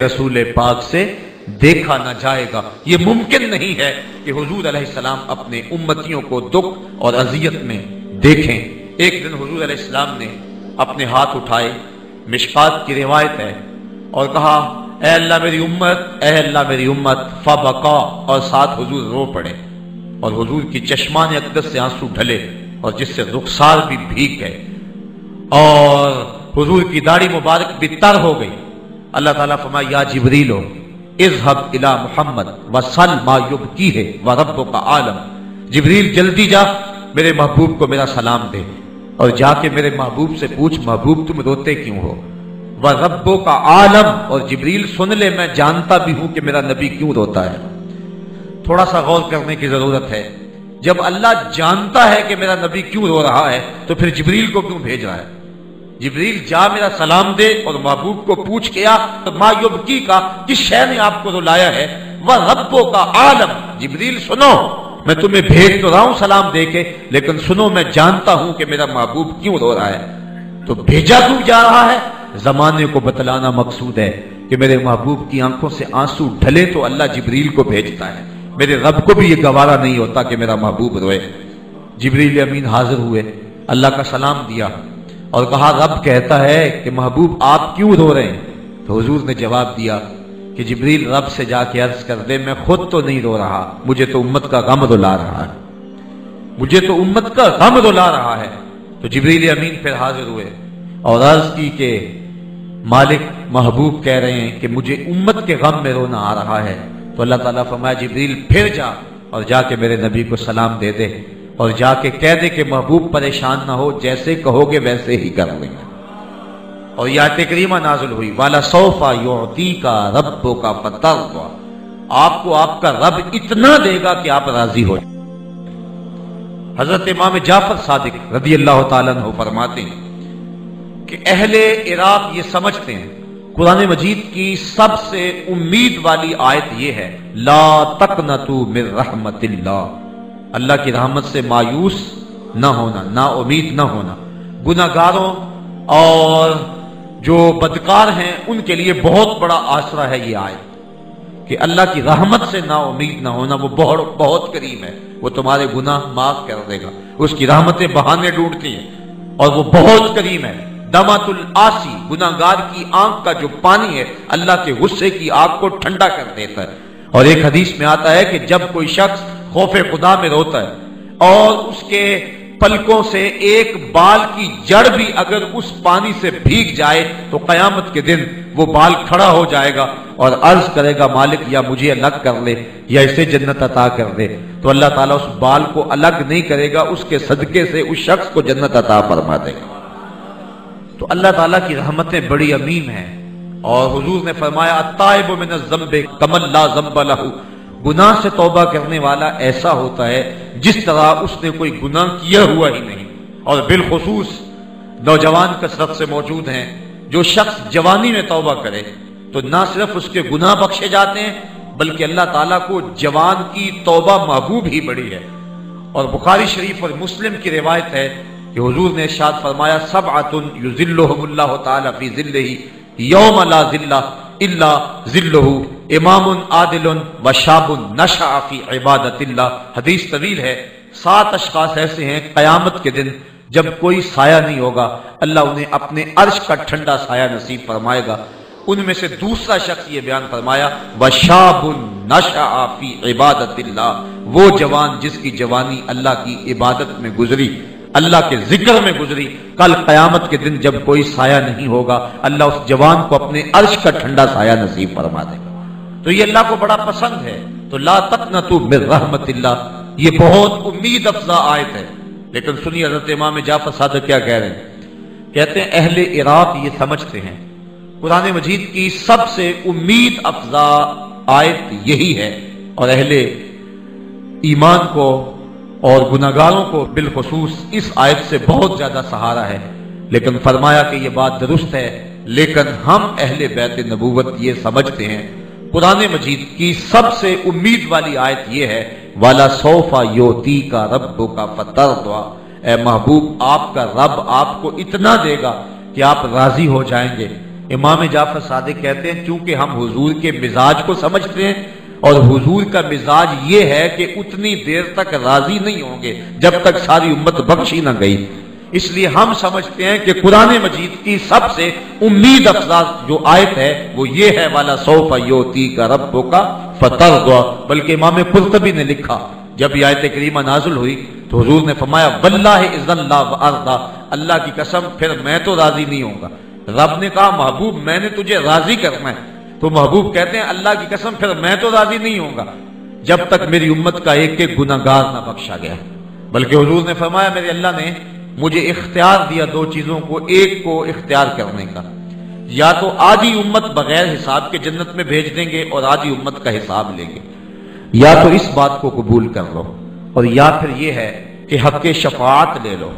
رسول پاک سے دیکھا نہ جائے گا۔ یہ ممکن نہیں ہے کہ حضور علیہ السلام اپنے امتیوں کو دکھ اور اذیت میں دیکھیں۔ ایک دن حضور علیہ السلام نے اپنے ہاتھ اٹھائے، مشکات کی روایت ہے، اور کہا اے اللہ میری امت، اے اللہ میری امت، فبقا، اور ساتھ حضور رو پڑے، اور حضور کی چشمان اقدس سے آنسو ڈھلے اور جس سے رخسار بھی بھیگ گئے، اور حضور کی داڑھی مبارک بھی تر ہو گئی۔ اللہ تعالیٰ فرمایا یا جبریلو اذهب الى محمد وصل ما یبکیہ وربک عالم، جبریل جلدی جا میرے محبوب کو میرا سلام دے، اور جا کے میرے محبوب سے پوچھ محبوب تم روتے کیوں ہو، وربک عالم، اور جبریل سن لے میں جانتا بھی ہوں کہ میرا نبی کیوں روتا ہے۔ تھوڑا سا غور کرنے کی ضرورت ہے، جب اللہ جانتا ہے کہ میرا نبی کیوں رو رہا ہے تو پھر جبریل کو کیوں بھیج رہا ہے؟ جبریل جا میرا سلام دے اور محبوب کو پوچھ کے آ، تو ما یبکی کا کس شے نے آپ کو رلایا ہے، وَرَبُّكَ عالم، جبریل سنو میں تمہیں بھیج تو رہا ہوں سلام دے کے، لیکن سنو میں جانتا ہوں کہ میرا محبوب کیوں رو رہا ہے۔ تو بھیجا کیوں جا رہا ہے؟ زمانے کو بتلانا مقصود ہے کہ میرے محبوب کی آنکھوں سے آنسو ڈھلے تو اللہ جبریل کو بھیجتا ہے، میرے رب کو بھی یہ گوارا نہیں ہوتا کہ میرا محبوب روئے۔ جبریل امین حاضر ہوئے، اللہ کا سلام دیا اور کہا رب کہتا ہے کہ محبوب آپ کیوں رو رہے ہیں؟ تو حضور نے جواب دیا کہ جبریل رب سے جا کے عرض کر دے میں خود تو نہیں رو رہا، مجھے تو امت کا غم رلا رہا ہے، مجھے تو امت کا غم رلا رہا ہے۔ تو جبریل امین پھر حاضر ہوئے اور عرض کی کہ مالک محبوب کہہ رہے ہیں کہ مجھے امت کے غم میں رونا آ رہا ہے۔ تو اللہ تعالیٰ فرمایا جبریل پھر جا اور جا کے میرے نبی کو سلام دے دے، اور جا کے کہہ دے کہ محبوب پریشان نہ ہو، جیسے کہو گے ویسے ہی کر لیں گے۔ اور یہ آیت کریمہ نازل ہوئی وَلَسَوْفَ يُعْطِيكَ رَبُّكَ فَتَرْضَىٰ، آپ کو آپ کا رب اتنا دے گا کہ آپ راضی ہو جائیں۔ حضرت امام جعفر صادق رضی اللہ تعالیٰ عنہ فرماتے ہیں کہ اہل عراق یہ سمجھتے ہیں قرآن مجید کی سب سے امید والی آیت یہ ہے لا تقنطوا من رحمت اللہ، اللہ کی رحمت سے مایوس نہ ہونا، نا امید نہ ہونا۔ گناہگاروں اور جو بدکار ہیں ان کے لیے بہت بڑا آسرا ہے یہ آیت کہ اللہ کی رحمت سے نا امید نہ ہونا، وہ بہت قریب ہے، وہ تمہارے گناہ معاف کر دے گا، اس کی رحمتیں بہانے ڈھونڈتی ہیں اور وہ بہت قریب ہے۔ دمعۃ العاصی، گناہگار کی آنکھ کا جو پانی ہے اللہ کے غصے کی آگ کو ٹھنڈا کر دیتا ہے۔ اور ایک حدیث میں آتا ہے کہ جب کوئی شخص خوف خدا میں روتا ہے اور اس کے پلکوں سے ایک بال کی جڑ بھی اگر اس پانی سے بھیگ جائے تو قیامت کے دن وہ بال کھڑا ہو جائے گا اور عرض کرے گا مالک یا مجھے الگ کر لے یا اسے جنت عطا کر دے، تو اللہ تعالیٰ اس بال کو الگ نہیں کرے گا، اس کے صدقے سے اس شخص کو جنت عطا فرما دے گا۔ تو اللہ تعالیٰ کی رحمتیں بڑی عمیم ہیں، اور حضور نے فرمایا التائب من الذنب کمن لا ذنب لہ، گناہ سے توبہ کرنے والا ایسا ہوتا ہے جس طرح اس نے کوئی گناہ کیا ہوا ہی نہیں۔ اور بالخصوص نوجوان کثرت سے موجود ہیں، جو شخص جوانی میں توبہ کرے تو نہ صرف اس کے گناہ بخشے جاتے ہیں بلکہ اللہ تعالیٰ کو جوان کی توبہ محبوب ہی بڑی ہے۔ اور بخاری شریف اور مسلم کی روایت ہے کہ حضور نے ارشاد فرمایا سبعۃ یظلھم اللہ تعالی فی ظلہ یوم لا ظل الا ظلہ، امام عادل وشاب نشأ فی عبادت اللہ۔ حدیث طویل ہے، 7 اشخاص ایسے ہیں قیامت کے دن جب کوئی سایہ نہیں ہوگا، اللہ انہیں اپنے عرش کا ٹھنڈا سایہ نصیب فرمائے گا۔ ان میں سے دوسرا شخص یہ بیان فرمایا وشاب نشأ فی عبادت اللہ، وہ جوان جس کی جوانی اللہ کی عبادت میں گزری، اللہ کے ذکر میں گزری، کل قیامت کے دن جب کوئی سایہ نہیں ہوگا اللہ اس جوان کو اپنے عرش کا ٹھنڈا سایہ نصیب فرما دے گا۔ تو یہ اللہ کو بڑا پسند ہے۔ تو لا تقنطوا من رحمت اللہ، یہ بہت امید افزا آیت ہے۔ لیکن سنیے حضرت امام جعفر صادق کیا کہہ رہے ہیں، کہتے ہیں اہل عراق یہ سمجھتے ہیں قرآن مجید کی سب سے امید افزا آیت یہی ہے، اور اہل ایمان کو اور گناہگاروں کو بالخصوص اس آیت سے بہت زیادہ سہارا ہے۔ لیکن فرمایا کہ یہ بات درست ہے، لیکن ہم اہل بیت نبوت یہ سمجھتے ہیں قرآن مجید کی سب سے امید والی آیت یہ ہے وَلَسَوْفَ يُعْطِيكَ رَبُّكَ فَتَرْضَىٰ، اے محبوب آپ کا رب آپ کو اتنا دے گا کہ آپ راضی ہو جائیں گے۔ امام جعفر صادق کہتے ہیں چونکہ ہم حضور کے مزاج کو سمجھتے ہیں اور حضور کا مزاج یہ ہے کہ اتنی دیر تک راضی نہیں ہوں گے جب تک ساری امت بخشی نہ گئی، اس لیے ہم سمجھتے ہیں کہ قرآن مجید کی سب سے امید افزا جو آیت ہے وہ یہ ہے والا سوف یؤتیک ربک فترضی، بلکہ امام قرطبی نے لکھا جب یہ آیت کریمہ نازل ہوئی تو حضور نے فرمایا واللہ اذن لا وارضی، اللہ کی قسم پھر میں تو راضی نہیں ہوں گا۔ رب نے کہا محبوب میں نے تجھے راضی کرنا ہے، تو محبوب کہتے ہیں اللہ کی قسم پھر میں تو راضی نہیں ہوں گا جب تک میری امت کا ایک ایک گناہگار نہ بخشا گیا، بلکہ حضور نے فرمایا میرے اللہ نے مجھے اختیار دیا دو چیزوں کو، ایک کو اختیار کرنے کا، یا تو آدھی امت بغیر حساب کے جنت میں بھیج دیں گے اور آدھی امت کا حساب لیں گے، یا تو اس بات کو قبول کر لو، اور یا پھر یہ ہے کہ حق شفاعت لے لو۔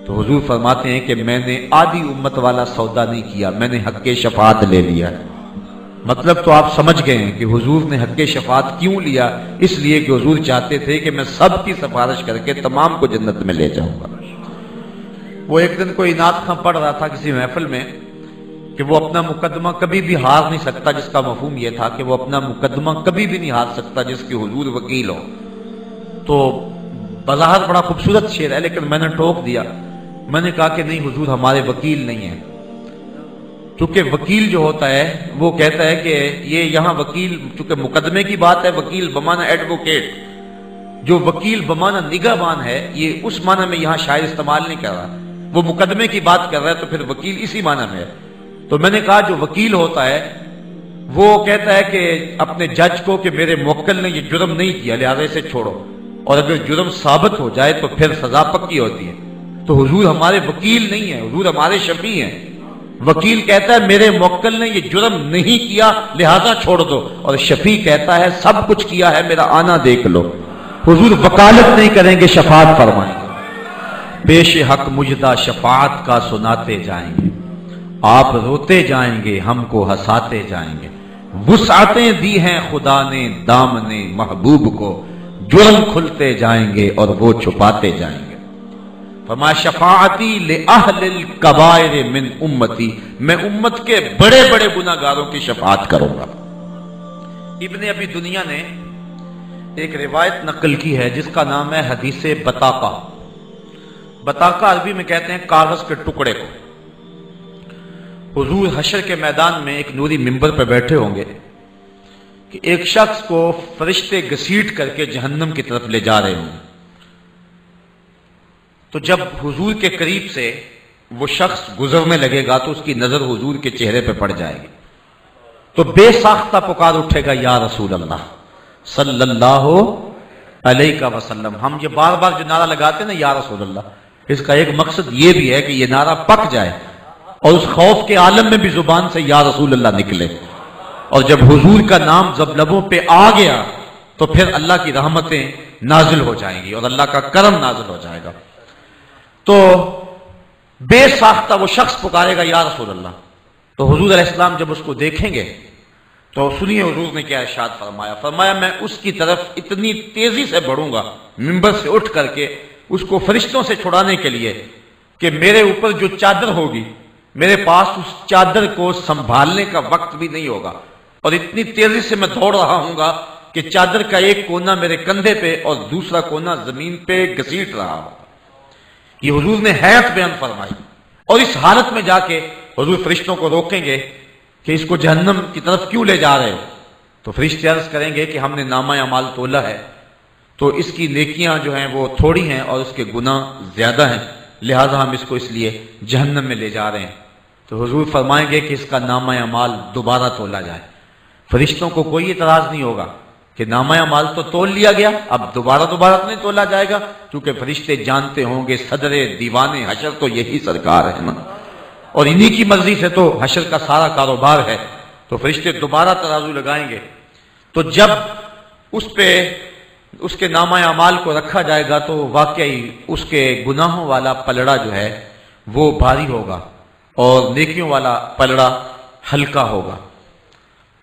تو حضور فرماتے ہیں کہ میں نے آدھی امت والا سودا نہیں کیا، میں نے حق شفاعت لے لیا۔ مطلب تو آپ سمجھ گئے ہیں کہ حضور نے حق شفاعت کیوں لیا، اس لیے کہ حضور چاہتے تھے کہ میں سب کی سفارش کر کے تمام کو جنت میں لے جاؤں گا۔ وہ ایک دن کوئی نعت خواں پڑھ رہا تھا کسی محفل میں کہ وہ اپنا مقدمہ کبھی بھی ہار نہیں سکتا، جس کا مفہوم یہ تھا کہ وہ اپنا مقدمہ کبھی بھی نہیں ہار سکتا جس کے حضور وکیل ہو۔ تو بظاہر بڑا خوبصورت شعر ہے لیکن میں نے ٹوک دیا، میں نے کہا کہ نہیں حضور ہمارے وکیل نہیں ہیں، چونکہ وکیل جو ہوتا ہے وہ کہتا ہے کہ یہ یہاں وکیل چونکہ مقدمے کی بات ہے، وکیل بمانا ایڈوکیٹ، جو وکیل بمانا نگہبان ہے یہ اس معنی میں یہاں شاعر استعمال نہیں کر رہا، وہ مقدمے کی بات کر رہا ہے تو پھر وکیل اسی معنی میں ہے۔ تو میں نے کہا جو وکیل ہوتا ہے وہ کہتا ہے کہ اپنے جج کو کہ میرے موکل نے یہ جرم نہیں کیا لہذا اسے چھوڑو، اور اگر جرم ثابت ہو جائے تو پھر سزا پکی ہوتی ہے۔ تو حضور ہمارے وکیل نہیں ہیں، حضور ہمارے شفیع ہیں۔ وکیل کہتا ہے میرے موکل نے یہ جرم نہیں کیا لہذا چھوڑ دو، اور شفیع کہتا ہے سب کچھ کیا ہے میرا آنا دیکھ لو۔ حضور وکالت نہیں کریں گے، شفاعت فرمائیں گے۔ پیش حق مجدہ شفاعت کا سناتے جائیں گے، آپ روتے جائیں گے ہم کو ہنساتے جائیں گے، وسعتیں دی ہیں خدا نے دامن محبوب کو، جرم کھلتے جائیں گے اور وہ چھپاتے جائیں گے۔ فما شفاعتی لأہل الکبائر من امتی، میں امت کے بڑے بڑے گناہگاروں کی شفاعت کروں گا۔ ابن ابی دنیا نے ایک روایت نقل کی ہے جس کا نام ہے حدیث بطاقہ۔ بطاقہ عربی میں کہتے ہیں کاغذ کے ٹکڑے کو۔ حضور حشر کے میدان میں ایک نوری منبر پہ بیٹھے ہوں گے کہ ایک شخص کو فرشتے گھسیٹ کر کے جہنم کی طرف لے جا رہے ہوں گے۔ تو جب حضور کے قریب سے وہ شخص گزرنے لگے گا تو اس کی نظر حضور کے چہرے پہ پڑ جائے گی، تو بے ساختہ پکار اٹھے گا یا رسول اللہ صلی اللہ علیہ وسلم۔ ہم یہ بار بار جو نعرہ لگاتے ہیں نا یا رسول اللہ، اس کا ایک مقصد یہ بھی ہے کہ یہ نعرہ پک جائے اور اس خوف کے عالم میں بھی زبان سے یا رسول اللہ نکلے، اور جب حضور کا نام جب لبوں پہ آ گیا تو پھر اللہ کی رحمتیں نازل ہو جائیں گی اور اللہ کا کرم نازل ہو جائے گا۔ تو بے ساختہ وہ شخص پکارے گا یا رسول اللہ، تو حضور علیہ السلام جب اس کو دیکھیں گے تو سنیے حضور نے کیا ارشاد فرمایا۔ فرمایا میں اس کی طرف اتنی تیزی سے بڑھوں گا منبر سے اٹھ کر کے اس کو فرشتوں سے چھڑانے کے لیے کہ میرے اوپر جو چادر ہوگی میرے پاس اس چادر کو سنبھالنے کا وقت بھی نہیں ہوگا، اور اتنی تیزی سے میں دوڑ رہا ہوں گا کہ چادر کا ایک کونا میرے کندھے پہ اور دوسرا کونا زمین پہ گھسیٹ رہا ہوگا۔ یہ حضور نے حیات بیان فرمائی، اور اس حالت میں جا کے حضور فرشتوں کو روکیں گے کہ اس کو جہنم کی طرف کیوں لے جا رہے ہو؟ تو فرشتے عرض کریں گے کہ ہم نے نامہ اعمال تولا ہے تو اس کی نیکیاں جو ہیں وہ تھوڑی ہیں اور اس کے گناہ زیادہ ہیں، لہٰذا ہم اس کو اس لیے جہنم میں لے جا رہے ہیں۔ تو حضور فرمائیں گے کہ اس کا نامہ اعمال دوبارہ تولا جائے۔ فرشتوں کو کوئی اعتراض نہیں ہوگا کہ نامہ اعمال تو تول لیا گیا، اب دوبارہ تو نہیں تولا جائے گا، کیونکہ فرشتے جانتے ہوں گے صدر دیوان حشر تو یہی سرکار ہے نا، اور انہی کی مرضی سے تو حشر کا سارا کاروبار ہے، تو فرشتے دوبارہ ترازو لگائیں گے۔ تو جب اس کے نامہ اعمال کو رکھا جائے گا تو واقعی اس کے گناہوں والا پلڑا جو ہے وہ بھاری ہوگا اور نیکیوں والا پلڑا ہلکا ہوگا،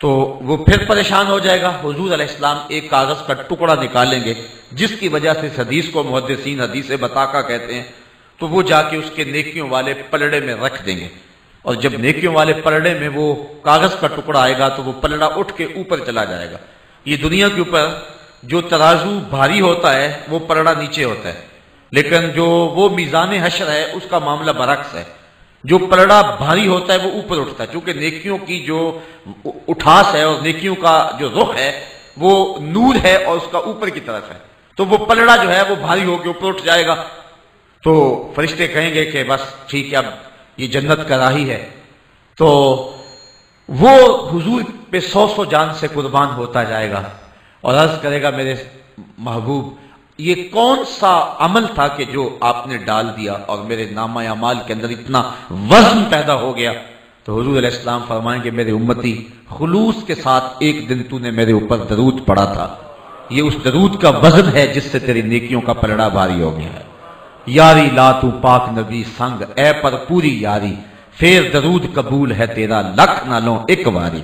تو وہ پھر پریشان ہو جائے گا۔ حضور علیہ السلام ایک کاغذ کا ٹکڑا نکالیں گے جس کی وجہ سے اس حدیث کو محدثین حدیث بطاقہ کہتے ہیں، تو وہ جا کے اس کے نیکیوں والے پلڑے میں رکھ دیں گے۔ اور جب نیکیوں والے پلڑے میں وہ کاغذ کا ٹکڑا آئے گا تو وہ پلڑا اٹھ کے اوپر چلا جائے گا۔ یہ دنیا کے اوپر جو ترازو بھاری ہوتا ہے وہ پلڑا نیچے ہوتا ہے، لیکن جو وہ میزان حشر ہے اس کا معاملہ برعکس ہے، جو پلڑا بھاری ہوتا ہے وہ اوپر اٹھتا ہے، چونکہ نیکیوں کی جو اٹھاس ہے اور نیکیوں کا جو رخ ہے وہ نور ہے اور اس کا اوپر کی طرف ہے، تو وہ پلڑا جو ہے وہ بھاری ہو کے اوپر اٹھ جائے گا۔ تو فرشتے کہیں گے کہ بس ٹھیک ہے، اب یہ جنت کا راہی ہے، تو وہ حضور پہ 100 جان سے قربان ہوتا جائے گا اور عرض کرے گا میرے محبوب یہ کون سا عمل تھا کہ جو آپ نے ڈال دیا اور میرے نامہ اعمال کے اندر اتنا وزن پیدا ہو گیا؟ تو حضور علیہ السلام فرمائیں گے میرے امتی، خلوص کے ساتھ ایک دن تو نے میرے اوپر درود پڑھا تھا، یہ اس درود کا وزن ہے جس سے تیری نیکیوں کا پلڑا بھاری ہو گیا ہے۔ یاری لا تو پاک نبی سنگ، اے پر پوری یاری، پھر درود قبول ہے تیرا لکھ نہ لوں ایک واری۔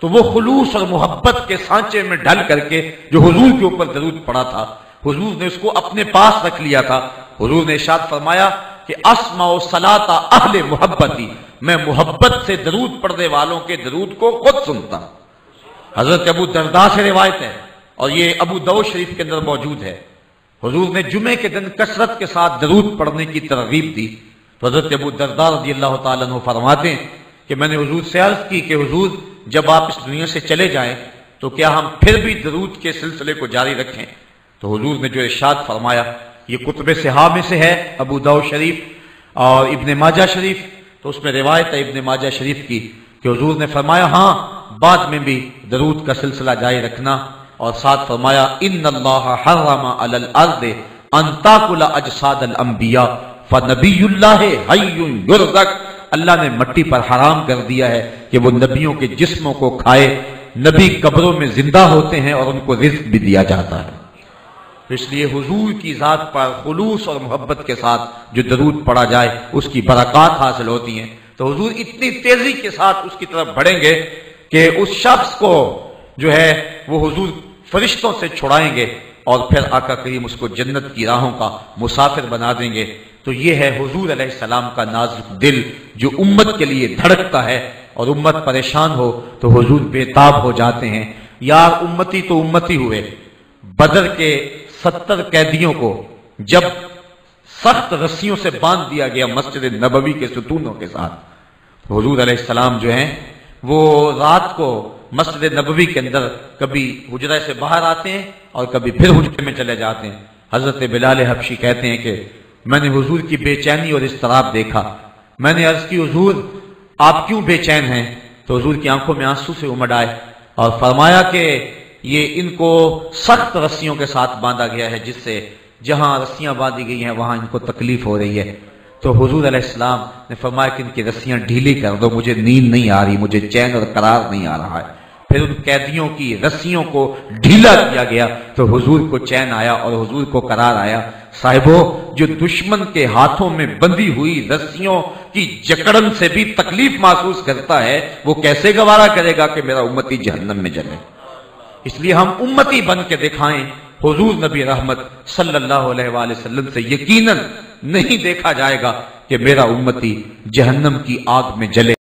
تو وہ خلوص اور محبت کے سانچے میں ڈھل کر کے جو حضور کے اوپر درود پڑا تھا، حضور نے اس کو اپنے پاس رکھ لیا تھا۔ حضور نے ارشاد فرمایا کہ اسمع صلاۃ اہل محبتی، میں محبت سے درود پڑھنے والوں کے درود کو خود سنتا۔ حضرت ابو درداء سے روایت ہے اور یہ ابو داؤد شریف کے اندر موجود ہے، حضور نے جمعے کے دن کثرت کے ساتھ درود پڑھنے کی ترغیب دی۔ تو حضرت ابو درداء رضی اللہ تعالیٰ عنہ فرماتے ہیں کہ میں نے حضور سے عرض کی کہ حضور جب آپ اس دنیا سے چلے جائیں تو کیا ہم پھر بھی درود کے سلسلے کو جاری رکھیں؟ تو حضور نے جو ارشاد فرمایا، یہ کتب صحاح میں سے ہے، ابو داؤد شریف اور ابن ماجہ شریف، تو اس میں روایت ہے ابن ماجہ شریف کی کہ حضور نے فرمایا ہاں بعد میں بھی درود کا سلسلہ جاری رکھنا، اور ساتھ فرمایا ان اللہ حرم علی الارض ان تاکل اجساد الانبیاء فنبی اللہ حی یرزق، اللہ نے مٹی پر حرام کر دیا ہے کہ وہ نبیوں کے جسموں کو کھائے، نبی قبروں میں زندہ ہوتے ہیں اور ان کو رزق بھی دیا جاتا ہے۔ اس لیے حضور کی ذات پر خلوص اور محبت کے ساتھ جو درود پڑھا جائے اس کی برکات حاصل ہوتی ہیں۔ تو حضور اتنی تیزی کے ساتھ اس کی طرف بڑھیں گے کہ اس شخص کو جو ہے وہ حضور فرشتوں سے چھڑائیں گے اور پھر آقا کریم اس کو جنت کی راہوں کا مسافر بنا دیں گے۔ تو یہ ہے حضور علیہ السلام کا نازک دل جو امت کے لیے دھڑکتا ہے، اور امت پریشان ہو تو حضور بے تاب ہو جاتے ہیں۔ یار امتی تو امتی ہوئے، بدر کے 70 قیدیوں کو جب سخت رسیوں سے باندھ دیا گیا مسجد نبوی کے ستونوں کے ساتھ، حضور علیہ السلام جو ہیں وہ رات کو مسجد نبوی کے اندر کبھی حجرہ سے باہر آتے ہیں اور کبھی پھر حجرے میں چلے جاتے ہیں۔ حضرت بلال حبشی کہتے ہیں کہ میں نے حضور کی بے چینی اور اضطراب دیکھا، میں نے عرض کی حضور آپ کیوں بے چین ہیں؟ تو حضور کی آنکھوں میں آنسو سے امڈ آئے اور فرمایا کہ یہ ان کو سخت رسیوں کے ساتھ باندھا گیا ہے، جس سے جہاں رسیاں باندھی گئی ہیں وہاں ان کو تکلیف ہو رہی ہے۔ تو حضور علیہ السلام نے فرمایا کہ ان کی رسیاں ڈھیلی کر دو، مجھے نیند نہیں آ رہی، مجھے چین اور قرار نہیں آ رہا ہے۔ پھر ان قیدیوں کی رسیوں کو ڈھیلا کیا گیا تو حضور کو چین آیا اور حضور کو قرار آیا۔ صاحبو، جو دشمن کے ہاتھوں میں بندھی ہوئی رسیوں کی جکڑن سے بھی تکلیف محسوس کرتا ہے، وہ کیسے گوارا کرے گا کہ میرا امتی جہنم میں جلے؟ اس لیے ہم امتی بن کے دکھائیں۔ حضور نبی رحمت صلی اللہ علیہ وآلہ وسلم سے یقیناً نہیں دیکھا جائے گا کہ میرا امتی جہنم کی آگ میں جلے۔